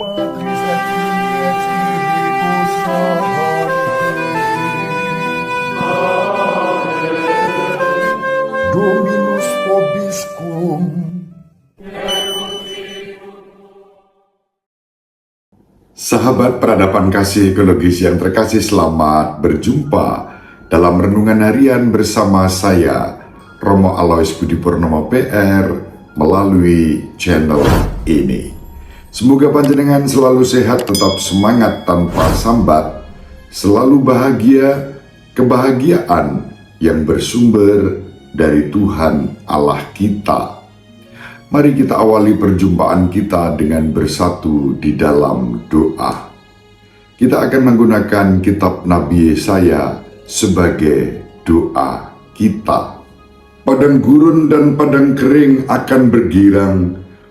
Patris et Filii et Spiritus Sancti. Dominus vobiscum. Sahabat peradaban kasih ekologis yang terkasih, selamat berjumpa dalam renungan harian bersama saya, Romo Alois Budi Purnomo PR, melalui channel ini. Semoga panjenengan selalu sehat, tetap semangat tanpa sambat, selalu bahagia, kebahagiaan yang bersumber dari Tuhan Allah kita. Mari kita awali perjumpaan kita dengan bersatu di dalam doa. Kita akan menggunakan kitab Nabi Yesaya sebagai doa kita. Padang gurun dan padang kering akan bergirang,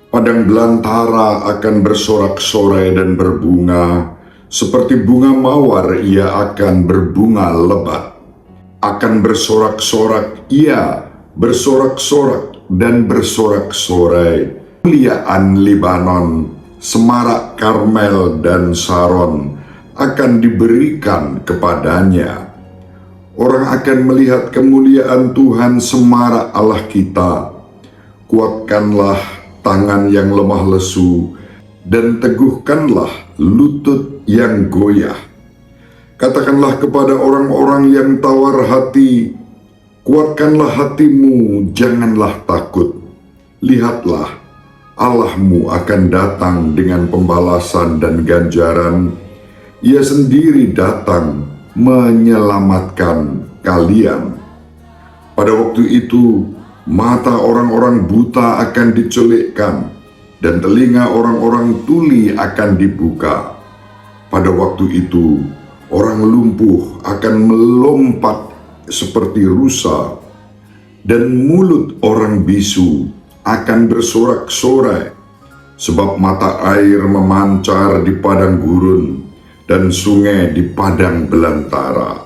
padang belantara akan bersorak-sorai dan berbunga, seperti bunga mawar ia akan berbunga lebat. Akan bersorak-sorak, ia bersorak-sorak dan bersorak-sorai. Kemuliaan Libanon, semarak Karmel dan Saron akan diberikan kepadanya. Orang akan melihat kemuliaan Tuhan semarak Allah kita. Kuatkanlah tangan yang lemah lesu dan teguhkanlah lutut yang goyah. Katakanlah kepada orang-orang yang tawar hati, kuatkanlah hatimu, janganlah takut. Lihatlah, Allahmu akan datang dengan pembalasan dan ganjaran. Ia sendiri datang menyelamatkan kalian. Pada waktu itu, mata orang-orang buta akan diculikkan, dan telinga orang-orang tuli akan dibuka. Pada waktu itu, orang lumpuh akan melompat seperti rusa, dan mulut orang bisu akan bersorak-sorai, sebab mata air memancar di padang gurun dan sungai di padang belantara.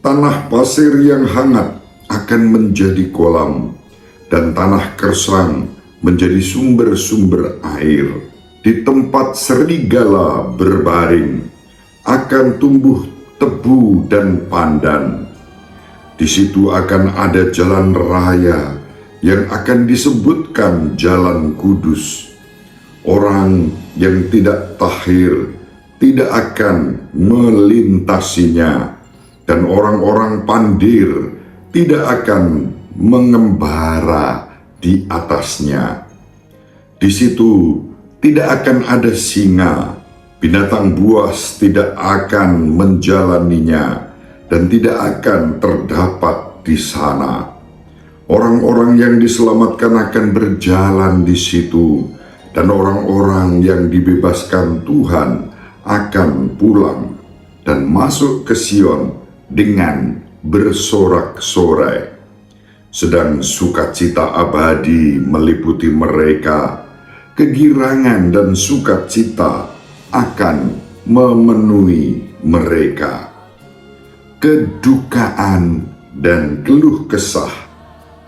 Tanah pasir yang hangat akan menjadi kolam, dan tanah kersang menjadi sumber-sumber air. Di tempat serigala berbaring akan tumbuh tebu dan pandan. Di situ akan ada jalan raya yang akan disebutkan jalan kudus. Orang yang tidak tahir tidak akan melintasinya, dan orang-orang pandir tidak akan mengembara di atasnya. Di situ tidak akan ada singa, binatang buas tidak akan menjalaninya, dan tidak akan terdapat di sana. Orang-orang yang diselamatkan akan berjalan di situ, dan orang-orang yang dibebaskan Tuhan akan pulang dan masuk ke Sion dengan bersorak-sorai. Sedang sukacita abadi meliputi mereka, kegirangan dan sukacita akan memenuhi mereka. Kedukaan dan keluh kesah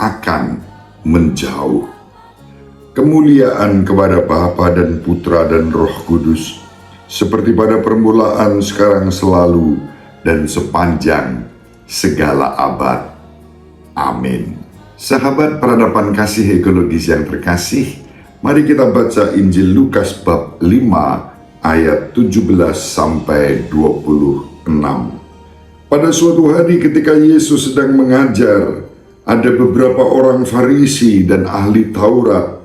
akan menjauh. Kemuliaan kepada Bapa dan Putra dan Roh Kudus, seperti pada permulaan, sekarang, selalu, dan sepanjang segala abad. Amin. Sahabat peradaban kasih ekologis yang terkasih, mari kita baca Injil Lukas bab 5 ayat 17 sampai 26. Pada suatu hari ketika Yesus sedang mengajar, ada beberapa orang Farisi dan ahli Taurat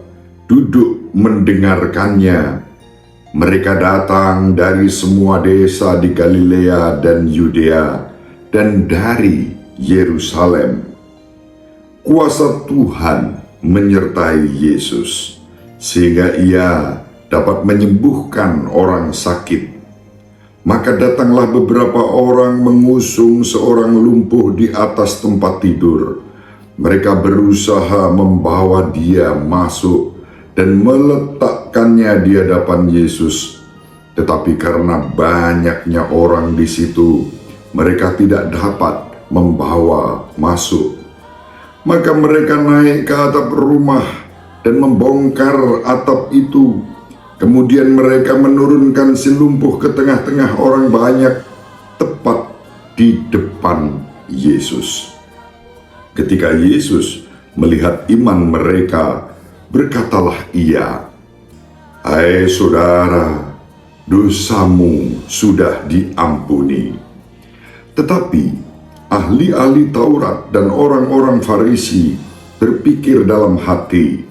duduk mendengarkannya. Mereka datang dari semua desa di Galilea dan Yudea dan dari Yerusalem. Kuasa Tuhan menyertai Yesus, sehingga ia dapat menyembuhkan orang sakit. Maka datanglah beberapa orang mengusung seorang lumpuh di atas tempat tidur. Mereka berusaha membawa dia masuk dan meletakkannya di hadapan Yesus. Tetapi karena banyaknya orang di situ, mereka tidak dapat membawa masuk. Maka mereka naik ke atap rumah dan membongkar atap itu Kemudian mereka menurunkan si lumpuh ke tengah-tengah orang banyak, tepat di depan Yesus. Ketika Yesus melihat iman mereka, berkatalah Ia, "Hai saudara, dosamu sudah diampuni." Tetapi ahli-ahli Taurat dan orang-orang Farisi berpikir dalam hati,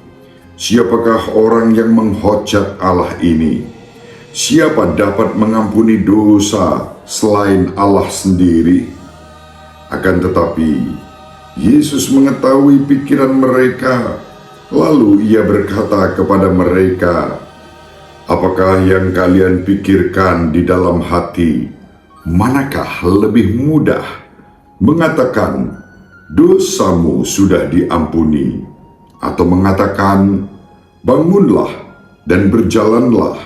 "Siapakah orang yang menghujat Allah ini? Siapa dapat mengampuni dosa selain Allah sendiri?" Akan tetapi Yesus mengetahui pikiran mereka, lalu Ia berkata kepada mereka, "Apakah yang kalian pikirkan di dalam hati? Manakah lebih mudah mengatakan, 'Dosamu sudah diampuni,' atau mengatakan, 'Bangunlah dan berjalanlah'?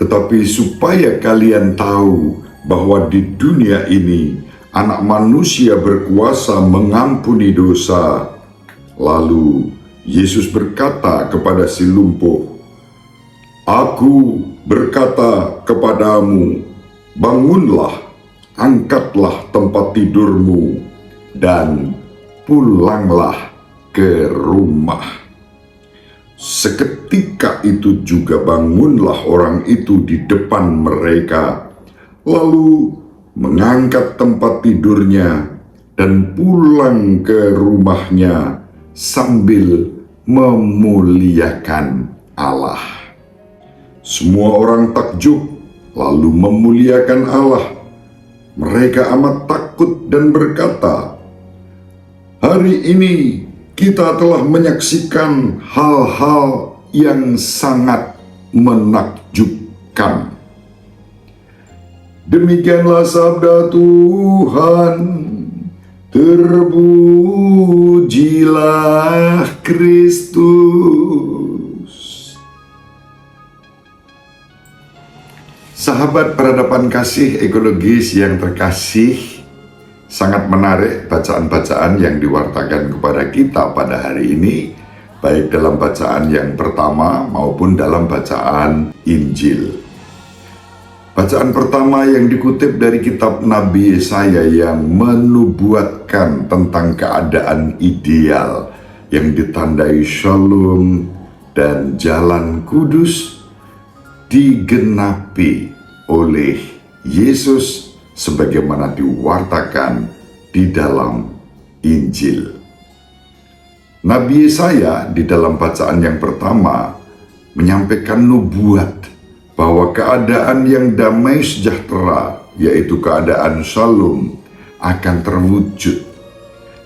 Tetapi supaya kalian tahu bahwa di dunia ini Anak Manusia berkuasa mengampuni dosa." Lalu Yesus berkata kepada si lumpuh, "Aku berkata kepadamu, bangunlah, angkatlah tempat tidurmu, dan pulanglah ke rumah." Seketika itu juga bangunlah orang itu di depan mereka, lalu mengangkat tempat tidurnya dan pulang ke rumahnya sambil memuliakan Allah. Semua orang takjub lalu memuliakan Allah. Mereka amat takut dan berkata, "Hari ini kita telah menyaksikan hal-hal yang sangat menakjubkan." Demikianlah sabda Tuhan. Terpujilah Kristus. Sahabat peradaban kasih ekologis yang terkasih, sangat menarik bacaan-bacaan yang diwartakan kepada kita pada hari ini, baik dalam bacaan yang pertama maupun dalam bacaan Injil. Bacaan pertama yang dikutip dari kitab Nabi Yesaya yang menubuatkan tentang keadaan ideal yang ditandai Shalom dan Jalan Kudus digenapi oleh Yesus sebagaimana diwartakan di dalam Injil. Nabi Yesaya di dalam bacaan yang pertama menyampaikan nubuat bahwa keadaan yang damai sejahtera, yaitu keadaan shalom, akan terwujud.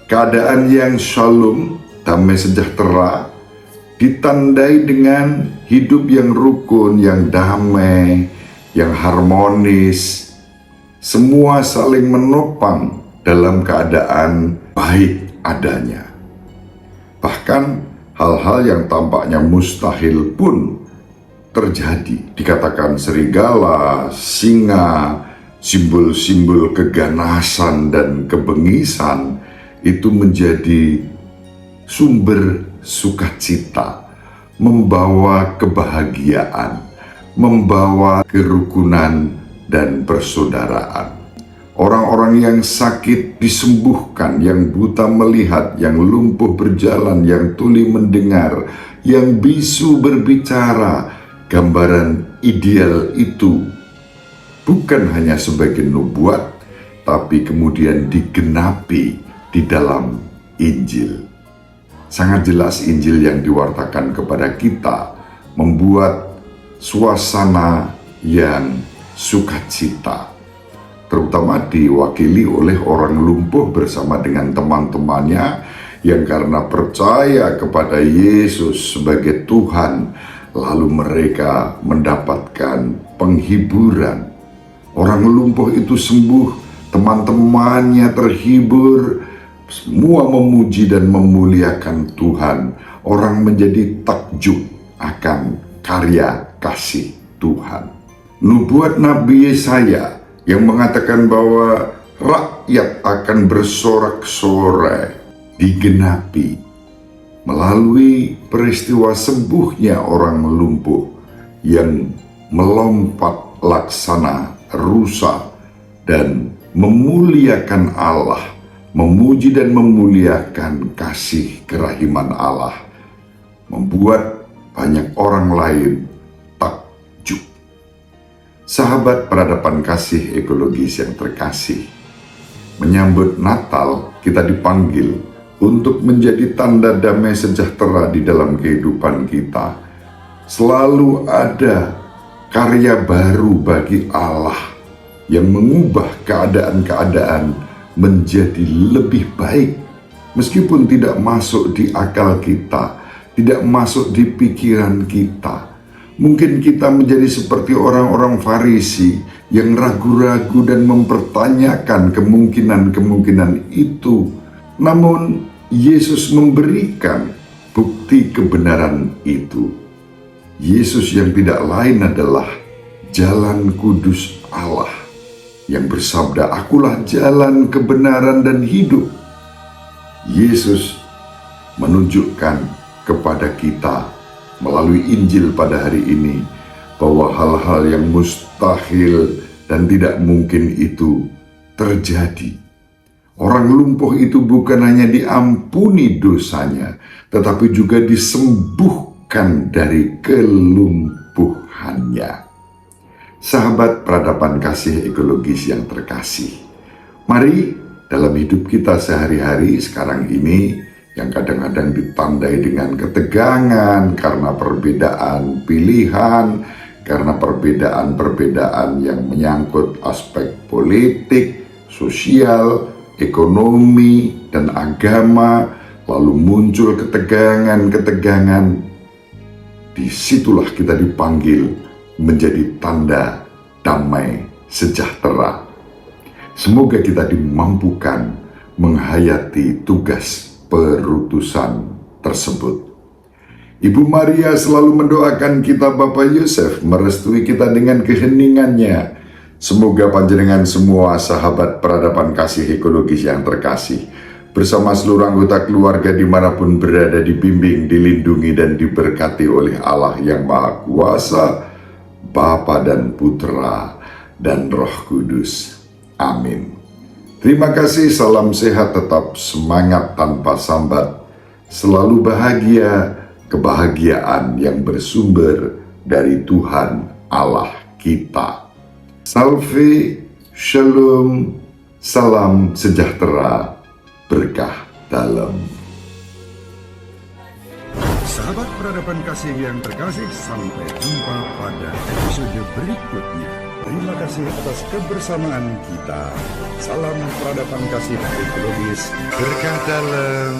Keadaan yang shalom, damai sejahtera, ditandai dengan hidup yang rukun, yang damai, yang harmonis, semua saling menopang dalam keadaan baik adanya. Bahkan hal-hal yang tampaknya mustahil pun terjadi. Dikatakan serigala, singa, simbol-simbol keganasan dan kebengisan itu menjadi sumber sukacita, membawa kebahagiaan, membawa kerukunan dan persaudaraan. Orang-orang yang sakit disembuhkan, yang buta melihat, yang lumpuh berjalan, yang tuli mendengar, yang bisu berbicara. Gambaran ideal itu bukan hanya sebagai nubuat, tapi kemudian digenapi di dalam Injil. Sangat jelas Injil yang diwartakan kepada kita membuat suasana yang sukacita, terutama diwakili oleh orang lumpuh bersama dengan teman-temannya yang karena percaya kepada Yesus sebagai Tuhan, lalu mereka mendapatkan penghiburan. Orang lumpuh itu sembuh, teman-temannya terhibur, semua memuji dan memuliakan Tuhan. Orang menjadi takjub akan karya kasih Tuhan. Nubuat Nabi Yesaya yang mengatakan bahwa rakyat akan bersorak-sorai digenapi melalui peristiwa sembuhnya orang lumpuh yang melompat laksana rusa dan memuliakan Allah, memuji dan memuliakan kasih kerahiman Allah, membuat banyak orang lain takjub. Sahabat peradaban kasih ekologis yang terkasih, menyambut Natal kita dipanggil untuk menjadi tanda damai sejahtera di dalam kehidupan kita. Selalu ada karya baru bagi Allah yang mengubah keadaan-keadaan menjadi lebih baik, meskipun tidak masuk di akal kita, tidak masuk di pikiran kita. Mungkin kita menjadi seperti orang-orang Farisi yang ragu-ragu dan mempertanyakan kemungkinan-kemungkinan itu. Namun Yesus memberikan bukti kebenaran itu. Yesus yang tidak lain adalah jalan kudus Allah yang bersabda, "Akulah jalan, kebenaran, dan hidup." Yesus menunjukkan kepada kita melalui Injil pada hari ini bahwa hal-hal yang mustahil dan tidak mungkin itu terjadi. Orang lumpuh itu bukan hanya diampuni dosanya, tetapi juga disembuhkan dari kelumpuhannya. Sahabat peradaban kasih ekologis yang terkasih, mari dalam hidup kita sehari-hari sekarang ini yang kadang-kadang ditandai dengan ketegangan karena perbedaan pilihan, karena perbedaan-perbedaan yang menyangkut aspek politik, sosial, ekonomi, dan agama, lalu muncul ketegangan-ketegangan. Disitulah kita dipanggil menjadi tanda damai sejahtera. Semoga kita dimampukan menghayati tugas perutusan tersebut. Ibu Maria selalu mendoakan kita Bapak Yosef merestui kita dengan keheningannya. Semoga panjenengan semua sahabat peradaban kasih ekologis yang terkasih, bersama seluruh anggota keluarga dimanapun berada, dibimbing, dilindungi, dan diberkati oleh Allah yang Maha Kuasa, Bapa dan Putra dan Roh Kudus. Amin. Terima kasih, salam sehat, tetap semangat tanpa sambat, selalu bahagia, kebahagiaan yang bersumber dari Tuhan Allah kita. Salve, shalom, salam sejahtera, berkah dalam. Sahabat peradaban kasih yang terkasih, sampai jumpa pada episode berikutnya. Terima kasih atas kebersamaan kita. Salam peradaban kasih ekologis, berkah dalam.